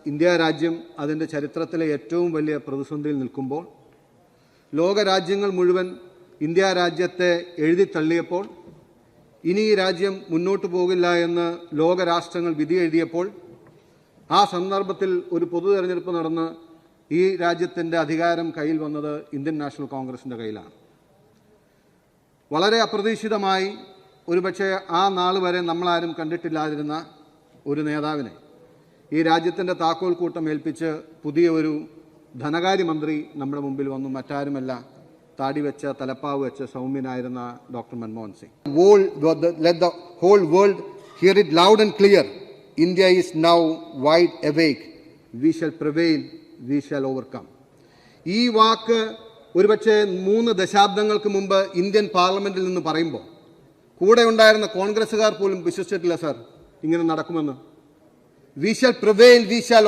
India രാജ്യം അതിൻ്റെ ചരിത്രത്തിലെ ഏറ്റവും വലിയ പ്രതിസന്ധിയിൽ നിൽക്കുമ്പോൾ ലോകരാജ്യങ്ങൾ മുഴുവൻ ഇന്ത്യ രാജ്യത്തെ എഴുതിത്തള്ളിയപ്പോൾ ഇനി ഈ രാജ്യം മുന്നോട്ട് പോകില്ല എന്ന് ലോകരാഷ്ട്രങ്ങൾ വിധി എഴുതിയപ്പോൾ ആ സന്ദർഭത്തിൽ ഒരു പൊതു തെരഞ്ഞെടുപ്പ് നടന്ന് ഈ രാജ്യത്തിൻ്റെ അധികാരം കയ്യിൽ വന്നത് ഇന്ത്യൻ നാഷണൽ കോൺഗ്രസിൻ്റെ കയ്യിലാണ്. വളരെ അപ്രതീക്ഷിതമായി ഒരുപക്ഷെ ആ നാൾ വരെ നമ്മളാരും കണ്ടിട്ടില്ലാതിരുന്ന ഒരു നേതാവിനെ ഈ രാജ്യത്തിൻ്റെ താക്കോൽ കൂട്ടം ഏൽപ്പിച്ച് പുതിയ ഒരു ധനകാര്യമന്ത്രി നമ്മുടെ മുമ്പിൽ വന്നു. മറ്റാരുമല്ല, താടി വെച്ച തലപ്പാവ് വെച്ച സൗമ്യനായിരുന്ന doctor Manmohan Singh. Let the whole world hear it loud and clear. India is now wide awake. We shall prevail. We shall overcome. ഈ വാക്ക് ഒരുപക്ഷെ 3 ദശാബ്ദങ്ങൾക്ക് മുമ്പ് ഇന്ത്യൻ പാർലമെന്റിൽ നിന്ന് പറയുമ്പോൾ കൂടെ ഉണ്ടായിരുന്ന കോൺഗ്രസ്സുകാർ പോലും വിശ്വസിച്ചിട്ടില്ല സാർ ഇങ്ങനെ നടക്കുമെന്ന്. We shall prevail. We shall